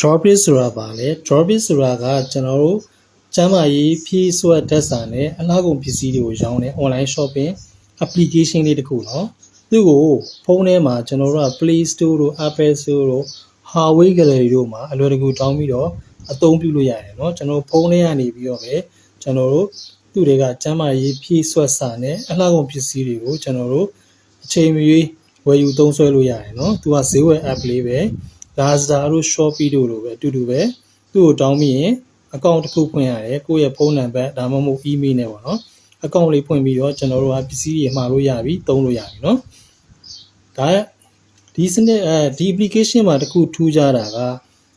droplet ဆိုတာပါလေ droplet ဆိုတာကကျွန်တော်တို့ကျမ်းမာရေးဖြည့်စွက်တက်စာနဲ့အလားကုန်ပစ္စည်းတွေကိုရောင်းတဲ့ online shopping application လေးတစ်ခုเนาะသူ့ကိုဖုန်းထဲမှာကျွန်တော်တို့က Play Store တို့ Apple Store တို့ Huawei Gallery တို့မှာအလွယ်တကူတောင်းပြီးတော့အသုံးပြုလို့ရတယ်เนาะကျွန်တော်ဖုန်းထဲကနေပြီးတော့ပဲကျွန်တော်တို့သူ့တွေကကျမ်းမာရေးဖြည့်စွက်စာနဲ့အလားကုန်ပစ္စည်းတွေကိုကျွန်တော်တို့အချိန်မရွေးဝယ်ယူသုံးစွဲလို့ရတယ်เนาะသူကဈေးဝယ် app လေးပဲ Lazada တို့ Shopee တို့လိုပဲအတူတူပဲသူ့ကိုတောင်းပြီးရင် account တစ်ခုဖွင့်ရတယ်ကိုယ့်ရဲ့ဖုန်းနံပါတ်ဒါမှမဟုတ် email နဲ့ပေါ့နော် account လေးဖွင့်ပြီးတော့ကျွန်တော်တို့ကပစ္စည်းတွေမှာလို့ရပြီသုံးလို့ရပြီเนาะဒါဒီစနစ်ဒီ application မှာတခုထူးခြားတာက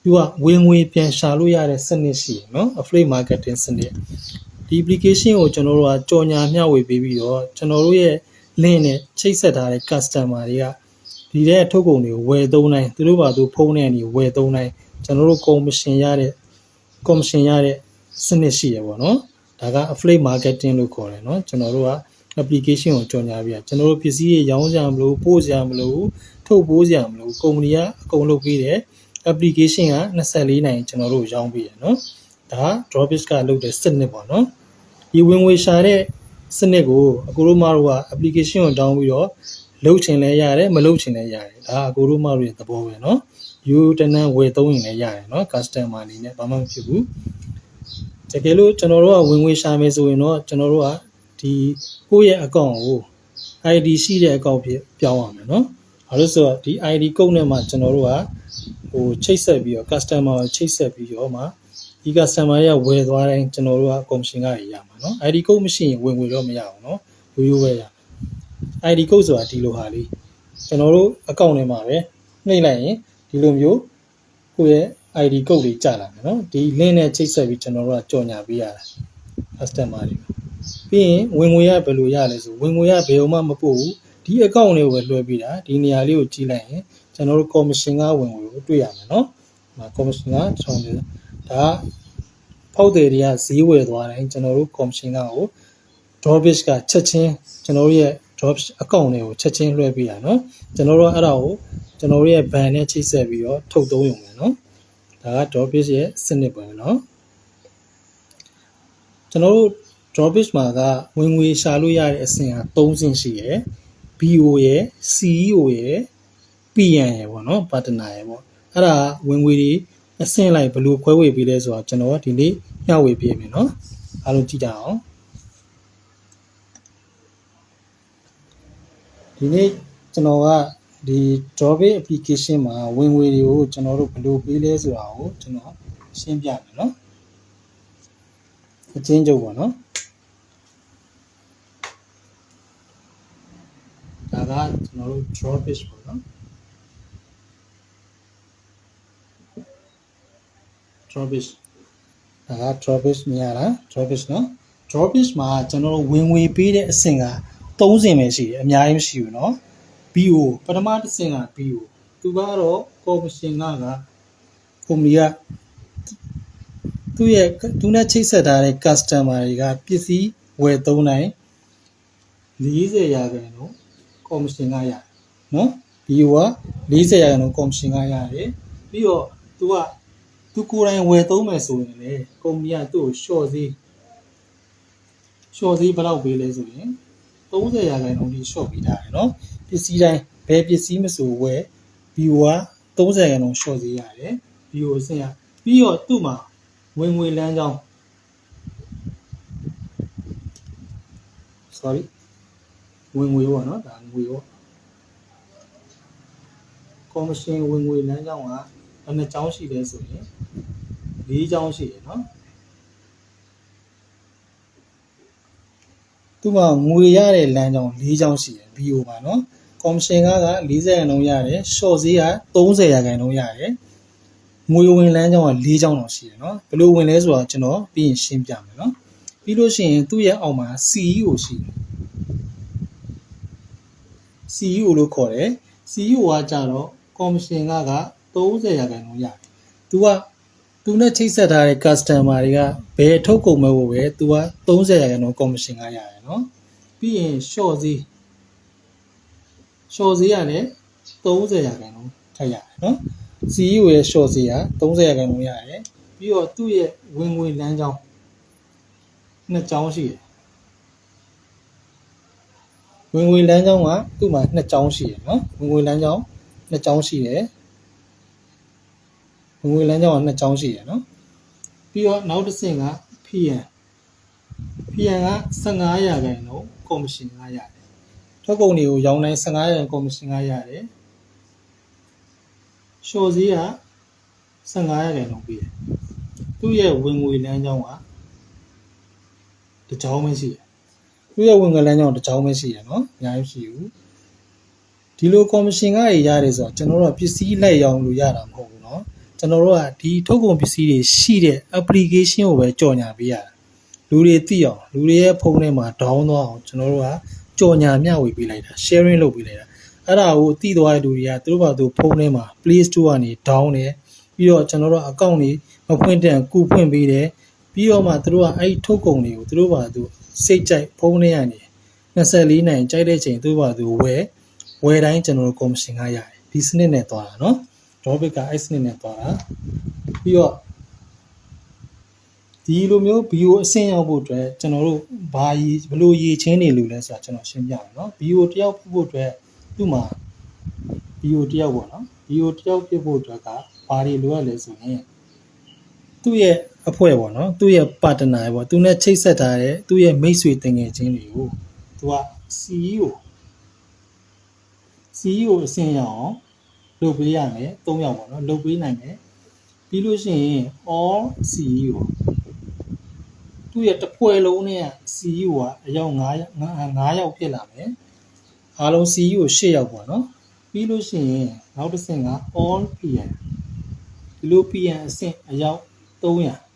သူကဝင်ငွေပြန်ရှာလို့ရတဲ့စနစ်ရှိတယ်เนาะ affiliate marketing စနစ်ဒီ application ကိုကျွန်တော်တို့ကကြော်ညာမျှဝေပေးပြီးတော့ကျွန်တော်တို့ရဲ့ link နဲ့ချိတ်ဆက်ထားတဲ့ customer တွေကဒီတဲ့ထုတ်ကုန်တွေကိုဝယ်သုံးတိုင်းသူတို့ဘာသူဖုန်းနဲ့နေဝယ်သုံးတိုင်းကျွန်တော်တို့ commission ရတဲ့စနစ်ရှိရပေါ့နော်ဒါက affiliate marketing လို့ခေါ်တယ်เนาะကျွန်တော်တို့က application ကိုကြော်ညာပြကျွန်တော်တို့ပစ္စည်းတွေရောင်းကြမလို့ပို့ကြမလို့ထုတ်ပိုးကြမလို့ကုမ္ပဏီကအကုန်လုပ်ပေးတယ် application က24နိုင်ကျွန်တော်တို့ရောင်းပေးတယ်เนาะဒါ Dropit ကလုပ်တဲ့စနစ်ပေါ့နော်ဒီဝင်ငွေရှာတဲ့စနစ်ကိုအကိုတို့မတို့က application ကိုတောင်းပြီးတော့လုပ်ချင်လဲရတယ်မလုပ်ချင်လဲရတယ်ဒါအကိုတို့မတို့ရဲ့သဘောပဲเนาะယူတနန်းဝယ်သုံးရင်လည်းရတယ်เนาะ customer အနေနဲ့ဘာမှမဖြစ်ဘူးတကယ်လို့ကျွန်တော်တို့ကဝင်ငွေရှာမယ်ဆိုရင်တော့ကျွန်တော်တို့ကဒီကိုယ့်ရဲ့ account ကို ID ရှိတဲ့ account ဖြစ်ပြောင်းရမယ်เนาะဘာလို့ဆိုတော့ဒီ ID ကုတ်နဲ့မှကျွန်တော်တို့ကဟိုချိတ်ဆက်ပြီးတော့ customer ကိုချိတ်ဆက်ပြီးတော့မှဒီ customer ရဲ့ဝယ်သွားတိုင်းကျွန်တော်တို့က commission ကရမှာเนาะ ID ကုတ်မရှိရင်ဝင်ငွေတော့မရအောင်เนาะရိုးရိုးပဲရ ID ကုတ်ဆိုတာဒီလိုဟာလေးကျွန်တော်တို့ account ထဲမှာပဲနှိပ်လိုက်ရင်ဒီလိုမျိုးကိုယ့်ရဲ့ ID ကုတ်လေးကြာလာမယ်เนาะဒီ link နဲ့ချိတ်ဆက်ပြီးကျွန်တော်တို့ကကြော်ညာပေးရတာ customer တွေပြီးရင်ဝင်ငွေရဘယ်လိုရလဲဆိုဝင်ငွေရဘယ်မှမပို့ဘူးဒီ account လေးကိုပဲလွှဲပေးတာဒီနေရာလေးကိုကြည့်လိုက်ရင်ကျွန်တော်တို့ commission ကဝင်ငွေကိုတွေ့ရမယ်เนาะဒီမှာ commission ကထောင်တယ်ဒါဖောက်တယ်တွေကဈေးဝယ်သွားတိုင်းကျွန်တော်တို့ commission ကကို Dropit ကချက်ချင်းကျွန်တော်တို့ရဲ့ Dropit account တွေကိုချက်ချင်းလွှဲပေးတာเนาะကျွန်တော်တို့အဲ့ဒါကိုကျွန်တော်တို့ရဲ့ ban နဲ့ချိတ်ဆက်ပြီးတော့ထုတ်သုံးရုံပဲเนาะဒါက Dropit ရဲ့စနစ်ပဲเนาะကျွန်တော်တို့ Dropit မှာကဝင်ငွေရှာလို့ရတဲ့အဆင့်က3ဆင့်ရှိရယ် BO ရယ် CEO ရယ် PN ရယ်ပေါ့เนาะ partner ရယ်ပေါ့အဲ့ဒါဝင်ငွေတွေအဆင့်လိုက်ဘယ်လိုခွဲဝေပေးလဲဆိုတော့ကျွန်တော်ဒီနေ့မျှဝေပေးမယ်เนาะအားလုံးကြည့်ကြအောင်ဒီနေ့ကျွန်တော်ကဒီ Dropit application မှာဝင်ငွေတွေကိုကျွန်တော်တို့ဘယ်လိုပေးလဲဆိုတာကိုကျွန်တော်ရှင်းပြမယ်เนาะအချင်းချုပ်ပါเนาะဒါကကျွန်တော်တို့ Dropit ပေါ့เนาะ Dropit ဒါက Dropit မြင်ရလား Dropit เนาะ Dropit မှာကျွန်တော်တို့ဝင်ငွေပေးတဲ့အဆင့်က30ပဲရှိတယ်အများကြီးမရှိဘူးเนาะ BO ပထမတစ်ဆင့်က BO သူကတော့ commission ကကုမ္ပဏီကသူနဲ့ချိတ်ဆက်ထားတဲ့ customer တွေကပစ္စည်းဝယ်သုံးတိုင်း40ရာခိုင်နှုန်း commission ကရတယ်เนาะ BO က40ရာခိုင်နှုန်း commission ကရတယ်ပြီးတော့သူကိုယ်တိုင်ဝယ်သုံးမယ်ဆိုရင်လေကုမ္ပဏီကသူ့ကို short ဈေးဘယ်လောက်ပေးလဲဆိုရင်30ရာခိုင်နှုန်းထိ short ပေးထားတယ်เนาะပစ္စည်းတိုင်းဘယ်ပစ္စည်းမဆိုဝယ် BO က30ရာခိုင်နှုန်း short ဈေးရတယ် BO အဆင့်ရပြီးတော့သူ့မှာဝင်ငွေလမ်းကြောင်း sorry ဝင်ငွေပေါ့เนาะဒါငွေပေါ့ commission ဝင်ငွေလမ်းကြောင်းကဘယ်နှကြောင်းရှိလဲဆိုရင်4ကြောင်းရှိတယ်เนาะသူ့မှာငွေရတဲ့လမ်းကြောင်း4ကြောင်းရှိတယ် BO မှာเนาะ commission က40ရာခိုင်နှုန်းရတယ် short ဈေးက30ရာခိုင်နှုန်းရတယ်ငွေဝင်လမ်းကြောင်းက4ကြောင်းတော့ရှိတယ်เนาะဘယ်လိုဝင်လဲဆိုတော့ကျွန်တော်ပြီးရင်ရှင်းပြမယ်เนาะပြီးလို့ရှိရင်သူ့ရဲ့အောက်မှာ CEO ရှိတယ် CEO လို့ခေါ်တယ် CEO ကကြတော့ commission က30ရာခိုင်နှုန်းရတယ်သူနဲ့ချိတ်ဆက်ထားတဲ့ customer တွေကဘယ်ထုတ်ကုန်မဲ့ဖို့ပဲသူက30ရာခိုင်နှုန်း commission ကရတယ်เนาะပြီးရင် short ဈေးကလည်း30ရာခိုင်နှုန်းထပ်ရတယ်เนาะ CEO ရဲ့ short ဈေးက30ရာခိုင်နှုန်းရတယ်ပြီးတော့သူ့ရဲ့ဝင်ငွေလမ်းကြောင်းနှစ်ကြောင်းရှိတယ်ဝင်ငွေလမ်းကြောင်းကသူ့မှာနှစ်ကြောင်းရှိတယ်နော်ဝင်ငွေလမ်းကြောင်းနှစ်ကြောင်းရှိတယ်ဝင်ငွေလမ်းကြောင်းကနှစ်ကြောင်းရှိတယ်နော်ပြီးတော့နောက်တစ်ဆင့်က PN က15ရာခိုင်နှုန်းကော်မရှင်ကရတယ်ထုတ်ကုန်တွေကိုရောင်းတိုင်း15ရာခိုင်ကော်မရှင်ကရတယ်ရှော့ဈေးက15ရာခိုင်နှုန်းပေးတယ်သူ့ရဲ့ဝင်ငွေလမ်းကြောင်းကတစ်ကြောင်းပဲရှိတယ်သူ့ရဲ့ဝင်ငွေလမ်းကြောင်းတစ်ကြောင်းပဲရှိတယ်နော်အများကြီးရှိဘူးဒီလိုကော်မရှင်ကရတယ်ဆိုတော့ကျွန်တော်တို့ကပစ္စည်းလိုက်ရောင်းလို့ရတာမဟုတ်ဘူးเนาะကျွန်တော်တို့ကဒီထုတ်ကုန်ပစ္စည်းတွေရှိတဲ့ application ကိုပဲကြော်ညာပေးရတာလူတွေသိအောင်လူတွေရဲ့ဖုန်းထဲမှာ down သွားအောင်ကျွန်တော်တို့ကကြော်ညာမျှဝေပေးလိုက်တာ sharing လုပ်ပေးလိုက်တာအဲ့ဒါကိုသိသွားတဲ့လူတွေကသူတို့ဘာသူဖုန်းထဲမှာ Play Store ကနေ down တယ်ပြီးတော့ကျွန်တော်တို့ account တွေမဖွင့်တဲ့ကူဖွင့်ပေးတယ်ပြီးတော့မှသူတို့ကအဲ့ဒီထုတ်ကုန်တွေကိုသူတို့ဘာသူစိတ်ကြိုက်ဖုန်းထဲကနေ24နိုင်ကြိုက်တဲ့ချိန်သူတို့ဘာသူဝယ်တိုင်းကျွန်တော်တို့ commission ကရတယ်ဒီစနစ်နဲ့သွားတာเนาะ topic ကအဲ့စနစ်နဲ့သွားတာပြီးတော့ဒီလိုမျိုး BO အဆင့်ရောက်ဖို့အတွက်ကျွန်တော်တို့ဘလို့ရည်ချင်းနေလို့လဲဆိုတာကျွန်တော်ရှင်းပြမယ်เนาะ BO တယောက်ဖြစ်ဖို့အတွက်သူ့မှာ BO တယောက်ပေါ့เนาะ BO တယောက်ဖြစ်ဖို့အတွက်ကဘာတွေလိုရလဲဆိုရင်သူ့ရဲ့အဖွဲ့ပေါ့เนาะသူ့ရဲ့ partner ပေါ့သူနဲ့ချိတ်ဆက်ထားတဲ့သူ့ရဲ့မိတ်ဆွေတင်ငယ်ချင်းတွေကိုသူက CEO အဆင့်ရောက်အောင်လုပ်ပေးရမယ်3ယောက်ပေါ့เนาะလုပ်ပေးနိုင်မယ်ပြီးလို့ရှိရင် all CEO သူ့ရဲ့တစ်ဖွဲ့လုံးနဲ့ CEO ကအယောက်9ယောက်ဖြစ်လာမယ်အားလုံး CEO 10ယောက်ပေါ့เนาะပြီးလို့ရှိရင်နောက်တစ်ဆင့်က all PM ဒီလို PM အဆင့်အယောက်300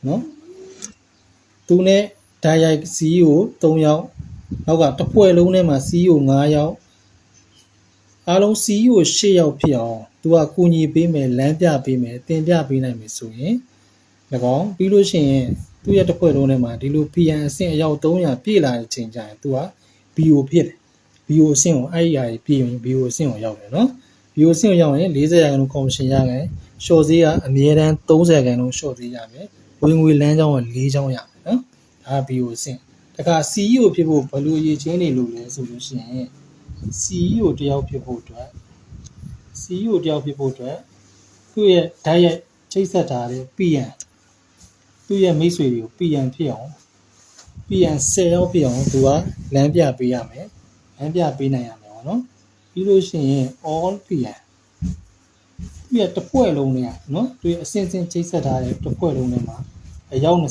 เนาะသူနဲ့ဓာတ်ရိုက် CEO 3ယောက်နောက်ကတစ်ဖွဲ့လုံးထဲမှာ CEO 9ယောက်အားလုံး CEO 10ယောက်ဖြစ်အောင်သူကကူညီပေးမယ်လမ်းပြပေးမယ်တင်ပြပေးနိုင်မယ်ဆိုရင်၎င်းပြီးလို့ရှိရင်သူ့ရဲ့တစ်ဖွဲ့လုံးထဲမှာဒီလို PM အဆင့်အယောက်300ပြည့်လာတဲ့ချိန်ကျရင်သူက BO ဖြစ်တယ် BO အဆင့်ကိုအဲ့ဒီအရာပြည့်ရင် BO အဆင့်ကိုရောက်တယ်နော် BO အဆင့်ကိုရောက်ရင်40ရာခိုင်နှုန်းကော်မရှင်ရမယ်ရှော့ဈေးကအမြဲတမ်း30ရာခိုင်နှုန်းရှော့ဈေးရမယ်ဝင်ငွေလမ်းကြောင်းက4ကြောင်းရမယ်နော်ဒါ BO အဆင့်တခါ CEO ဖြစ်ဖို့ဘယ်လိုရည်ချင်းနေလို့လဲဆိုလို့ရှိရင် CEO တယောက်ဖြစ်ဖို့အတွက်သူ့ရဲ့ဓာတ်ရိုက်ချိတ်ဆက်ထားတဲ့ PM သူ့ရဲ့မိတ်ဆွေတွေကို PM ဖြစ်အောင် PM 10ယောက်ဖြစ်အောင်သူကလမ်းပြပေးရမယ်လမ်းပြပေးနိုင်ရမယ်ပေါ့နော်ပြီးလို့ရှိရင် all PM သူ့ရဲ့တစ်ဖွဲ့လုံးတွေကနော်သူရဲ့အစင်စင်ချိတ်ဆက်ထားတဲ့တစ်ဖွဲ့လုံးတွေမှာအယောက်20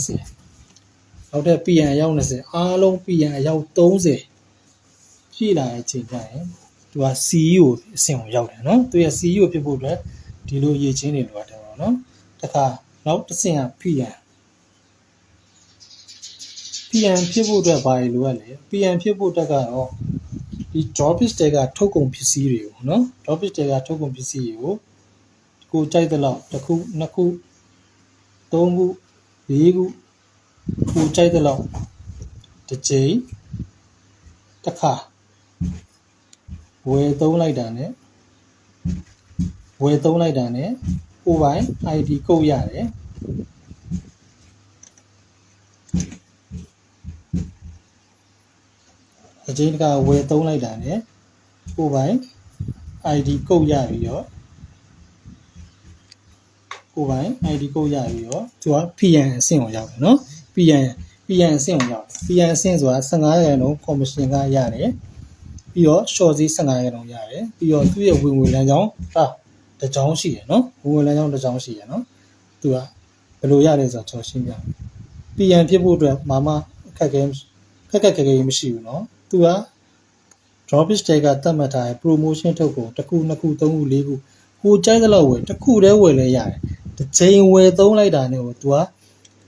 နောက်တဲ့ PM အယောက်20အားလုံး PM အယောက်30ဖြည့်လာတဲ့အချိန်ကျရင်သူက CEO အဆင့်ကိုရောက်တယ်နော်သူရဲ့ CEO ဖြစ်ဖို့အတွက်ဒီလိုရည်ချင်းတွေလိုအပ်တယ်ပေါ့နော်တခါနောက်တစ်ဆင့်က PM ဖြစ်ဖို့အတွက်ဘာတွေလိုအပ်လဲ PM ဖြစ်ဖို့အတွက်ကတော့ဒီ droppish တွေကထုတ်ကုန်ပစ္စည်းတွေကိုနော် droppish တွေကထုတ်ကုန်ပစ္စည်းတွေကိုကိုကြိုက်တဲ့လောက်တစ်ခုနှစ်ခုသုံးခုလေးခုကိုကြိုက်တဲ့လောက်တစ်ချိန်တစ်ခါဝယ်သုံးလိုက်တာနဲ့ကိုယ်ပိုင် ID ကုတ်ရတယ်အချိန်တစ်ခါဝယ်သုံးလိုက်တာနဲ့ကိုယ်ပိုင် ID ကုတ်ရပြီးတော့သူက PM အဆင့်ကိုရောက်တယ်နော် PM အဆင့်ကိုရောက်တယ် PM အဆင့်ဆိုတာ15ရာခိုင်နှုန်းကော်မရှင်ကရတယ်ပြီးတော့ short ဈေး15ရာခိုင်နှုန်းရတယ်ပြီးတော့သူ့ရဲ့ဝင်ငွေလမ်းကြောင်းတစ်ကြောင်းရှိတယ်နော်ဝင်ငွေလမ်းကြောင်းတစ်ကြောင်းရှိတယ်နော်သူကဘယ်လိုရလဲဆိုတော့ကျွန်တော်ရှင်းပြမယ် PM ဖြစ်ဖို့အတွက်မှခက်ခဲမရှိဘူးနော်သူက droppish တွေကတတ်မှတ်ထားတဲ့ promotion ထုတ်ကုန်တစ်ခုနှစ်ခုသုံးခုလေးခုကိုကြိုက်တဲ့လောက်ဝယ်တစ်ခုတည်းဝယ်လဲရတယ်တစ်ချိန်ဝယ်သုံးလိုက်တာနဲ့ကိုသူက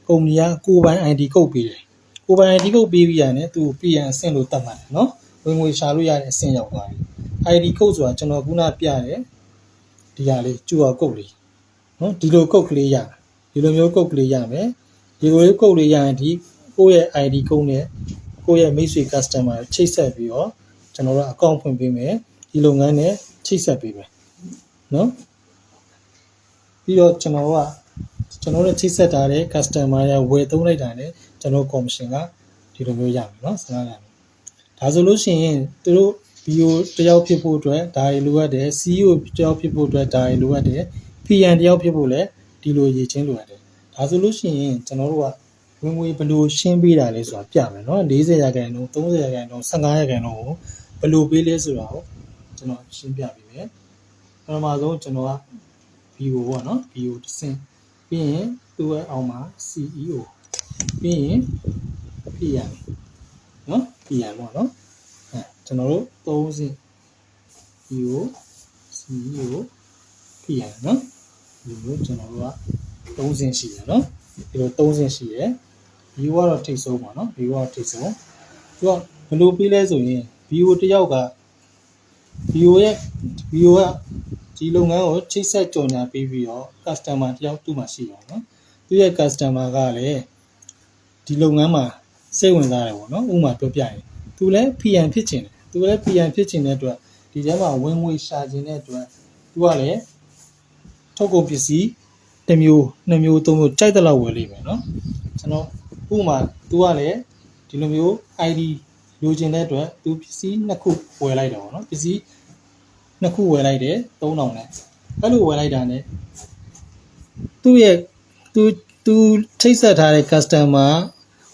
ကုမ္ပဏီကကိုယ်ပိုင် ID ကုတ်ပေးတယ်ကိုယ်ပိုင် ID ကုတ်ပေးပြီးရတယ်သူ PM အဆင့်လို့တတ်မှတ်တယ်နော်ဝင်ငွေရှာလို့ရတဲ့အဆင့်ရောက်သွားပြီ ID ကုတ်ဆိုတာကျွန်တော်ခုနပြတယ်ဒီဟာလေးကျူအောင်ကုတ်လေးနော်ဒီလိုကုတ်ကလေးရတယ်ဒီလိုမျိုးကုတ်ကလေးရမယ်ဒီလိုကုတ်လေးရရင်ဒီကိုယ့်ရဲ့ ID ကုတ်နဲ့ကိုယ့်ရဲ့မိတ်ဆွေ customer ချိတ်ဆက်ပြီးတော့ကျွန်တော်တို့ account ဖွင့်ပေးမယ်ဒီလုပ်ငန်းနဲ့ချိတ်ဆက်ပေးမယ် နော်ပြီးတော့ကျွန်တော်တို့ချိတ်ဆက်ထားတဲ့ customer ရဝယ်သုံးလိုက်တာနဲ့ကျွန်တော် commission ကဒီလိုမျိုးရမယ်နော်15ရာဒါဆိုလို့ရှိရင်သူတို့ BO တယောက်ဖြစ်ဖို့အတွက်ဒါတွေလိုအပ်တယ် CEO တယောက်ဖြစ်ဖို့အတွက်ဒါတွေလိုအပ်တယ် PN တယောက်ဖြစ်ဖို့လည်းဒီလိုရည်ချင်းလိုအပ်တယ်ဒါဆိုလို့ရှိရင်ကျွန်တော်တို့ကဝင်ငွေဘယ်လိုရှင်းပေးတာလဲဆိုတာပြမယ်နော်40ရာခိုင်နှုန်း30ရာခိုင်နှုန်း15ရာခိုင်နှုန်းကိုဘယ်လိုပေးလဲဆိုတာကိုကျွန်တော်ရှင်းပြပေးမယ်ပထမဆုံးကျွန်တော်က BO ပေါ့နော် BO တစ်ဆင့်ပြီးရင်သူ့ရဲ့အောက်မှာ CEO ပြီးရင် PN နော် PN ပေါ့နော်ကျွန်တော်တို့3ဆင့် BO CEO PN နော်ဒီလိုကျွန်တော်တို့က3ဆင့်ရှိတယ်နော်ဒီလို3ဆင့်ရှိတယ် BO ကတော့ထိပ်ဆုံးပါနော် BO ကတော့ထိပ်ဆုံးသူကဘယ်လိုပေးလဲဆိုရင် BO တယောက်က BO ကဒီလုပ်ငန်းကိုချိတ်ဆက်ကြော်ညာပေးပြီးတော့ customer တယောက်သူ့မှာရှိအောင်နော်သူရဲ့ customer ကလည်းဒီလုပ်ငန်းမှာစိတ်ဝင်စားတယ်ပေါ့နော်ဥပမာပြောပြရင်သူလည်း PN ဖြစ်ချင်တယ်သူလည်း PN ဖြစ်ချင်တဲ့အတွက်ဒီထဲမှာဝင်ငွေရှာချင်တဲ့အတွက်သူကလည်းထုတ်ကုန်ပစ္စည်းတစ်မျိုးနှစ်မျိုးသုံးမျိုးကြိုက်တဲ့လောက်ဝယ်လိမ့်မယ်နော်ကျွန်တော်ဥပမာသူကလည်းဒီလိုမျိုး ID လိုချင်တဲ့အတွက်သူပစ္စည်းနှစ်ခုဝယ်လိုက်တယ်ပေါ့နော်ပစ္စည်းနှစ်ခုဝယ်လိုက်တယ်3000နဲ့အဲ့လိုဝယ်လိုက်တာနဲ့သူ့ရဲ့သူချိတ်ဆက်ထားတဲ့ customer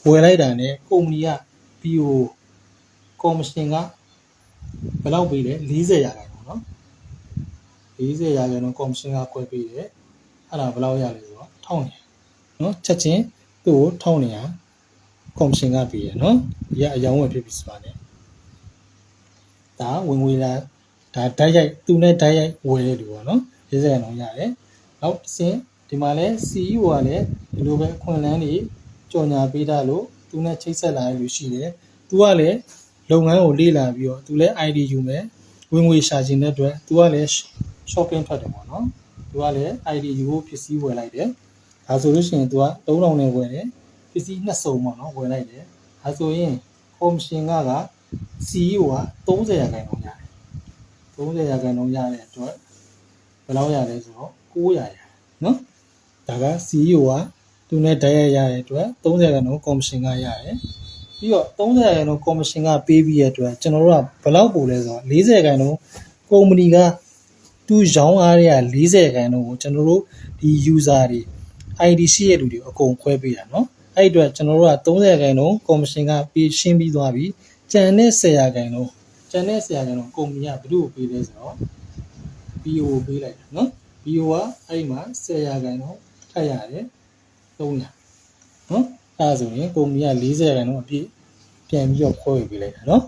ဝယ်လိုက်တာနဲ့ကုမ္ပဏီက BO commission ကဘယ်လောက်ပေးလဲ40ရာခိုင်နှုန်းနော်40ရာခိုင်နှုန်း commission ကကွဲပေးတယ်အဲ့ဒါဘယ်လောက်ရလဲဆိုတော့1200နော်ချက်ချင်းသူ့ကို1200 commission ကပေးရနော်ဒီကအယောင်းဝယ်ဖြစ်ပြီဆိုတာ ਨੇ ဒါဝင်ငွေလာဒါဓာတ်ရိုက်သူနဲ့ဓာတ်ရိုက်ဝယ်တဲ့လူပေါ့နော်40ရာခိုင်နှုန်းရတယ်နောက်တစ်ဆင့်ဒီမှာလဲ CEO ကလည်းဒီလိုပဲအခွင့်အလမ်းတွေကြော်ညာပေးတာလို့သူနဲ့ချိတ်ဆက်လာတဲ့လူရှိတယ်သူကလည်းလုပ်ငန်းကိုလေ့လာပြီးတော့သူလည်း ID ယူမယ်ဝင်ငွေရှာခြင်းတဲ့အတွက်သူကလည်း shopping ထွက်တယ်ပေါ့နော်သူကလည်း ID ယူဖို့ပစ္စည်းဝယ်လိုက်တယ်ဒါဆိုလို့ရှိရင်သူက3000နဲ့ဝယ်တယ်ပစ္စည်းနှစ်စုံပေါ့နော်ဝယ်လိုက်တယ်ဒါဆိုရင် commission က CEO က30ရာခိုင်နှုန်းရတယ်30ရာခိုင်နှုန်းရတဲ့အတွက်ဘယ်လောက်ရလဲဆိုတော့900ရတယ်နော်ဒါက CEO ကသူနဲ့ဓာတ်ရိုက်ရတဲ့အတွက်30ရာခိုင်နှုန်း commission ကရတယ်ပြီးတော့30ရာခိုင်နှုန်း commission ကပေးပြီးရတဲ့အတွက်ကျွန်တော်တို့ကဘယ်လောက်ပို့လဲဆိုတော့40ရာခိုင်နှုန်းကုမ္ပဏီကသူရောင်းအားတွေက40ရာခိုင်နှုန်းကိုကျွန်တော်တို့ဒီ user တွေ ID ရှိတဲ့လူတွေအကုန်ခွဲပေးတာเนาะအဲ့အတွက်ကျွန်တော်တို့က30ရာခိုင်နှုန်း commission ကပေးရှင်းပြီးသွားပြီကျန်တဲ့10ရာခိုင်နှုန်းကုမ္ပဏီကဘယ်သူ့ကိုပေးလဲဆိုတော့ BO ပေးလိုက်တာเนาะ BO ကအဲ့မှာ10ရာခိုင်နှုန်းထပ်ရတယ်300เนาะအဲ့ဒါဆိုရင်ကုမ္ပဏီက40ရာခိုင်နှုန်းအပြည့်ပြန်ပြီးတော့ခွဲပေးလိုက်တာเนาะ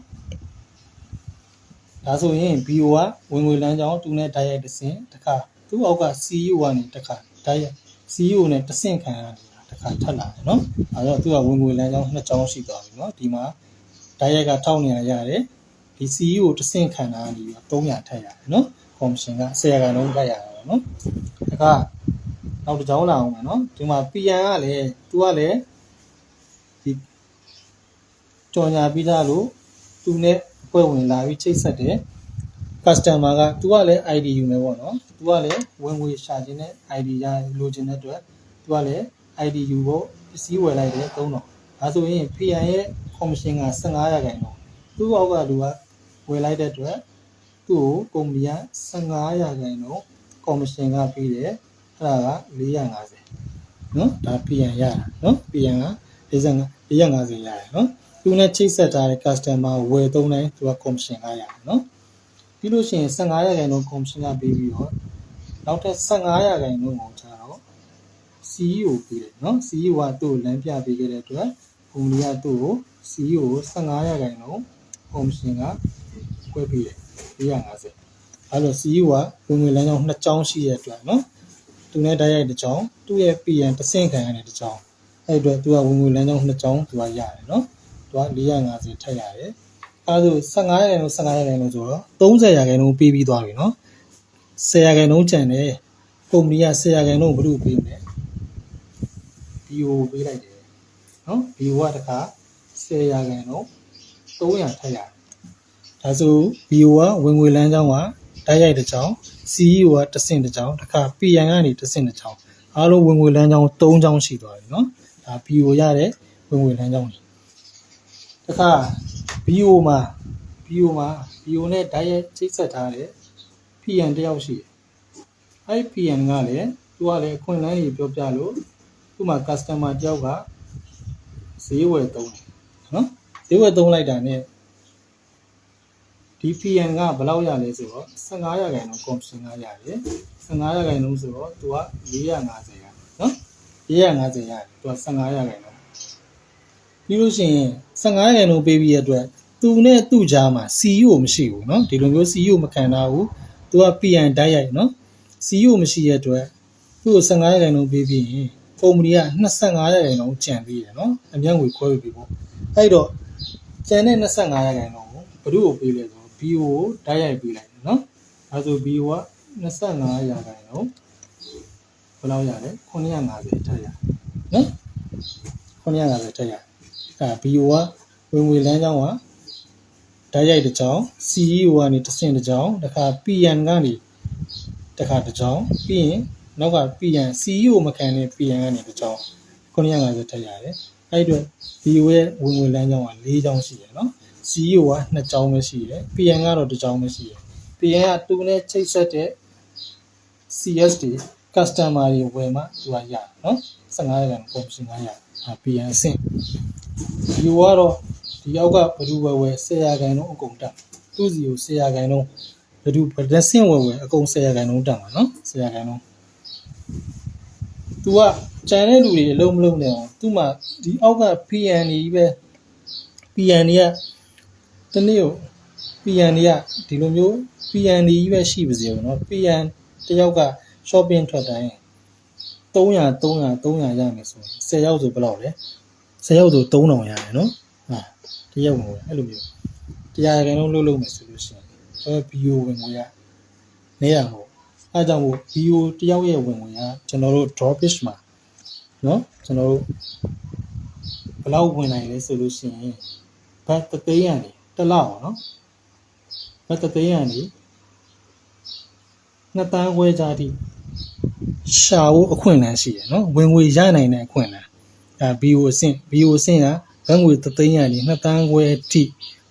ဒါဆိုရင် BO ကဝင်ငွေလမ်းကြောင်းသူနဲ့ဓာတ်ရိုက်တစ်ဆင့်တစ်ခါသူ့အောက်က CEO ကနေတစ်ခါဓာတ်ရိုက် CEO နဲ့တစ်ဆင့်ခံရတယ်တစ်ခါထပ်လာတယ်เนาะအဲတော့သူကဝင်ငွေလမ်းကြောင်းနှစ်ကြောင်းရှိသွားပြီเนาะဒီမှာဓာတ်ရိုက်က1200ရတယ်ဒီ CEO တစ်ဆင့်ခံတာကနေပြီးတော့300ထပ်ရတယ်เนาะ commission က10ရာခိုင်နှုန်းထပ်ရတယ်เนาะဒါကနောက်တစ်ကြောင်းလာအောင်မယ်เนาะဒီမှာ PN ကလည်းသူကလည်းဒီကြော်ညာပြီးသားလို့သူနဲ့ပွဲဝင်လာပြီးချိတ်ဆက်တယ် customer ကသူကလည်း ID ယူမယ်ပေါ့နော်သူကလည်းဝင်ငွေရှာခြင်းနဲ့ ID ရလိုချင်တဲ့အတွက်သူကလည်း ID ယူဖို့ပစ္စည်းဝယ်လိုက်တယ်3000ဒါဆိုရင် PN ရဲ့ commission က15ရာခိုင်နှုန်းသူ့အောက်ကလူကဝယ်လိုက်တဲ့အတွက်သူ့ကိုကုမ္ပဏီက15ရာခိုင်နှုန်း commission ကပေးတယ်အဲ့ဒါက450နော်ဒါ PN ရတာနော် PN က450ရတယ်နော်သူနဲ့ချိတ်ဆက်ထားတဲ့ customer ဝယ်သုံးတိုင်းသူက commission ကရတယ်နော်ပြီးလို့ရှိရင်15ရာခိုင်နှုန်း commission ကပေးပြီးတော့နောက်ထပ်15ရာခိုင်နှုန်းကိုကျတော့ CEO ပေးတယ်နော် CEO ကသူ့ကိုလမ်းပြပေးခဲ့တဲ့အတွက်ကုမ္ပဏီကသူ့ကို CEO ကို15ရာခိုင်နှုန်း commission ကခွဲပေးတယ်450အဲ့လို CEO ကဝင်ငွေလမ်းကြောင်းနှစ်ကြောင်းရှိတဲ့အတွက်နော်သူနဲ့ဓာတ်ရိုက်တစ်ကြောင်းသူ့ရဲ့ PN တစ်ဆင့်ခံရတဲ့တစ်ကြောင်းအဲ့အတွက်သူကဝင်ငွေလမ်းကြောင်းနှစ်ကြောင်းသူကရတယ်နော်သူက450ထပ်ရတယ်အဲဒါဆို15ရာခိုင်နှုန်း15ရာခိုင်နှုန်းဆိုတော့30ရာခိုင်နှုန်းပေးပြီးသွားပြီနော်10ရာခိုင်နှုန်းကျန်တယ်ကုမ္ပဏီက10ရာခိုင်နှုန်းဘယ်လိုပေးမလဲ BO ပေးလိုက်တယ်နော် BO ကတခါ10ရာခိုင်နှုန်း300ထပ်ရတယ်ဒါဆို BO ကဝင်ငွေလမ်းကြောင်းက တိုက်ရိုက်တစ်ကြောင်း CEO ကတစ်ဆင့်တစ်ကြောင်းတစ်ခါ PN ကနေတစ်ဆင့်တစ်ကြောင်းအားလုံးဝင်ငွေလမ်းကြောင်း3ကြောင်းရှိသွားပြီနော်ဒါ BO ရတဲ့ဝင်ငွေလမ်းကြောင်းတွေတစ်ခါ BO မှာ BO နဲ့တိုက်ရိုက်ချိတ်ဆက်ထားတဲ့ PN တယောက်ရှိတယ်အဲ့ PN ကလည်းသူကလည်းအခွင့်အလမ်းတွေပြောပြလို့သူ့မှာ customer တယောက်ကဈေးဝယ်သုံးတယ်နော်ဈေးဝယ်သုံးလိုက်တာနဲ့ဒီ PN ကဘယ်လောက်ရလဲဆိုတော့15%တော့ commission ကရတယ်15%ဆိုတော့သူက450ရတယ်နော်450ရတယ်သူက15%ပြီးလို့ရှိရင်15%ပေးပြီးရတဲ့အတွက်သူနဲ့သူ့ကြားမှာ CEO မရှိဘူးเนาะဒီလိုမျိုး CEO မခံတာဘူးသူက PN တိုက်ရိုက်เนาะ CEO မရှိရတဲ့အတွက်သူ့ကို15%ပေးပြီးရင်ကုမ္ပဏီက25%ကျန်သေးတယ်เนาะအမြတ်ငွေခွဲပေးဖို့အဲ့တော့ကျန်တဲ့25%ကိုဘယ်သူ့ကိုပေးလဲဆိုတော့ BO ကိုတိုက်ရိုက်ပေးလိုက်တယ်เนาะအဲဆို BO က25%ဘယ်လောက်ရလဲ950ထက်ရเนาะ950ထက်ရအဲ BO ကဝင်ငွေလမ်းကြောင်းကတိုက်ရိုက်တစ်ကြောင်း CEO ကနေတစ်ဆင့်တစ်ကြောင်းတစ်ခါ PN ကနေတစ်ခါတစ်ကြောင်းပြီးရင်နောက်က PN CEO မခံတဲ့ PN ကနေတစ်ကြောင်း950ထက်ရတယ်အဲ့အတွက် BO ရဲ့ဝင်ငွေလမ်းကြောင်းက4ကြောင်းရှိတယ်เนาะ CEO က2ကြောင်းပဲရှိတယ် PN ကတော့1ကြောင်းပဲရှိတယ် PN ကသူနဲ့ချိတ်ဆက်တဲ့ CS တွေ customer တွေဝယ်မှသူကရเนาะ15% commission ကရPN အဆင့် BO ကတော့ဒီအောက်ကဘဒူဝယ်10%အကုန်တက်သူ့စီကို10%ဘဒူဗဒဆင့်ဝယ်အကုန်10%တက်မှာနော်10%သူကကျန်တဲ့လူတွေအလုံးမလုံးနဲ့အောင်သူ့မှာဒီအောက်က PN ကြီးပဲ PN ကြီးကတနေ့ကို PN ကြီးကဒီလိုမျိုး PN ကြီးပဲရှိပါစေဦးနော် PN တယောက်က shopping ထွက်တိုင်း300ရမယ်ဆိုရင်10ယောက်ဆိုဘယ်လောက်လဲ10ယောက်ဆို3000ရတယ်နော်ဟာတယောက်ဝင်အဲ့လိုမျိုး100%လုံးမယ်ဆိုလို့ရှိရင် BO ဝင်ငွေရနေရမို့အဲကြောင့်မို့ BO တယောက်ရဲ့ဝင်ငွေကကျွန်တော်တို့ dropfish မှာနော်ကျွန်တော်တို့ဘယ်လောက်ဝင်နိုင်လဲဆိုလို့ရှိရင်ဘတ်3သိန်းကနေတစ်လောက်နော်ဘတ်3သိန်းကနေ2တန်းခွဲကြားထိရှာဖို့အခွင့်အလမ်းရှိတယ်နော်ဝင်ငွေရနိုင်တဲ့အခွင့်အလမ်းအဲ BO အဆင့်ကဘတ်ငွေ3သိန်းကနေ2တန်းခွဲထိ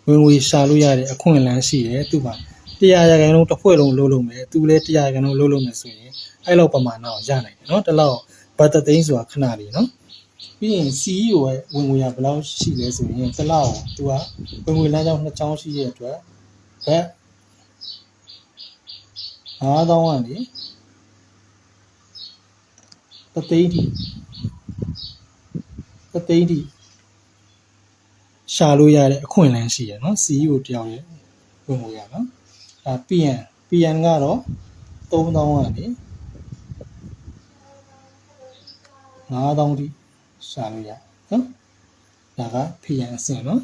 ဝင်ငွေရှာလို့ရတဲ့အခွင့်အလမ်းရှိတယ်သူ့မှာ100%တစ်ဖွဲ့လုံးလုံးမယ်သူလည်း100%လုံးမယ်ဆိုရင်အဲ့လောက်ပမာဏကိုရနိုင်တယ်နော်တလောက်ဘတ်3သိန်းဆိုတာခဏလေးနော်ပြီးရင် CEO ရဲ့ဝင်ငွေကဘယ်လောက်ရှိလဲဆိုရင်တလောက်သူကဝင်ငွေလမ်းကြောင်း2ချောင်းရှိတဲ့အတွက်ဘတ်9000ကနေ3သိန်းထိရှာလို့ရတဲ့အခွင့်အလမ်းရှိရနော် CEO တယောက်ရဲ့ဝင်ငွေရနော်အဲ PN ကတော့3000ကနေ9000ထိရှာလို့ရနော်ဒါက PN အဆင့်နော်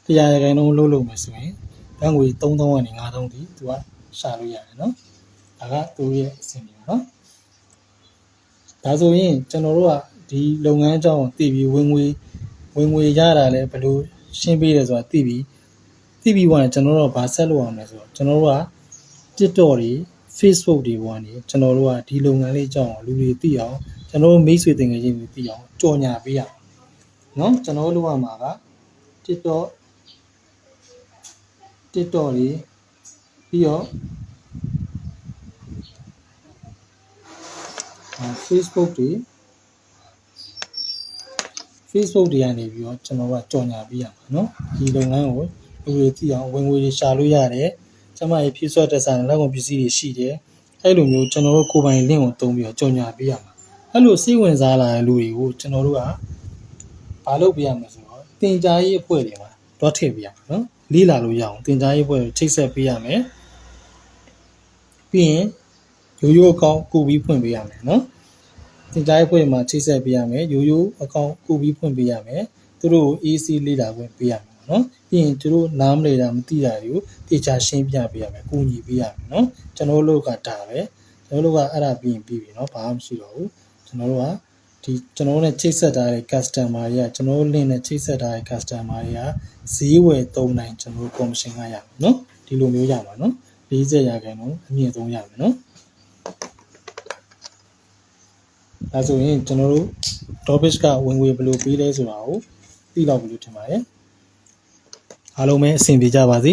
100%လုံးမယ်ဆိုရင်ဘတ်ငွေ3000ကနေ9000ထိသူကရှာလို့ရတယ်နော်ဒါကသူရဲ့အဆင့်မျိုးနော်ဒါဆိုရင်ကျွန်တော်တို့ကဒီလုပ်ငန်းအကြောင်းသိပြီးဝင်ငွေရတာလဲဘယ်လိုရှင်းပေးတယ်ဆိုတာသိပြီးဝင်ကျွန်တော်တို့ကဘာဆက်လုပ်အောင်လဲဆိုတော့ကျွန်တော်တို့က TikTok တွေ Facebook တွေပေါ်ကနေကျွန်တော်တို့ကဒီလုပ်ငန်းလေးအကြောင်းလူတွေသိအောင်ကျွန်တော်တို့မိတ်ဆွေတင်ငယ်ချင်းတွေသိအောင်ကြော်ညာပေးရအောင်နော်ကျွန်တော်တို့လုပ်ရမှာက TikTok တွေပြီးတော့Facebook တွေကနေပြီးတော့ကျွန်တော်ကကြော်ညာပေးရမှာနော်ဒီလုပ်ငန်းကိုလူတွေသိအောင်ဝင်ငွေတွေရှာလို့ရတယ်ကျမရဲ့ဖြည့်ဆွတ်တဲ့ဆိုင်လက်ကုန်ပစ္စည်းတွေရှိတယ်အဲ့လိုမျိုးကျွန်တော်တို့ကိုယ်ပိုင် link ကိုသုံးပြီးတော့ကြော်ညာပေးရမှာအဲ့လိုစိတ်ဝင်စားလာတဲ့လူတွေကိုကျွန်တော်တို့ကဘာလုပ်ပေးရမလဲဆိုတော့သင်ကြားရေးအဖွဲ့တွေမှာတွားထည့်ပေးရမှာနော်လေ့လာလို့ရအောင်သင်ကြားရေးအဖွဲ့ကိုချိတ်ဆက်ပေးရမယ်ပြီးရင်ရိုးအကောင့်ကိုပြီးဖွင့်ပေးရမယ်နော်သင်ကြားရေးအဖွဲ့မှာချိတ်ဆက်ပေးရမယ်ရိုးအကောင့်ကိုပြီးဖွင့်ပေးရမယ်သူတို့ကို AC လေ့လာခွင့်ပေးရမယ်နော်ပြီးရင်သူတို့နားမလည်တာမသိတာတွေကိုတေချာရှင်းပြပေးရမယ်ကူညီပေးရမယ်နော်ကျွန်တော်တို့ကဒါပဲကျွန်တော်တို့ကအဲ့ဒါပြီးရင်ပြီးပြီနော်ဘာမှမရှိတော့ဘူးကျွန်တော်တို့ကဒီကျွန်တော်တို့နဲ့ချိတ်ဆက်ထားတဲ့ customer တွေကကျွန်တော်တို့ link နဲ့ချိတ်ဆက်ထားတဲ့ customer တွေကဈေးဝယ်သုံးနိုင်ကျွန်တော်တို့ commission ကရမယ်နော်ဒီလိုမျိုးရမှာနော် 40%အမြင့်ဆုံးရမယ်နော်ဒါဆိုရင်ကျွန်တော်တို့ Drawbase ကဝင်ငွေဘယ်လိုပေးလဲဆိုတာကိုသိတော့ဘူးလို့ထင်ပါတယ်အားလုံးပဲအဆင်ပြေကြပါစေ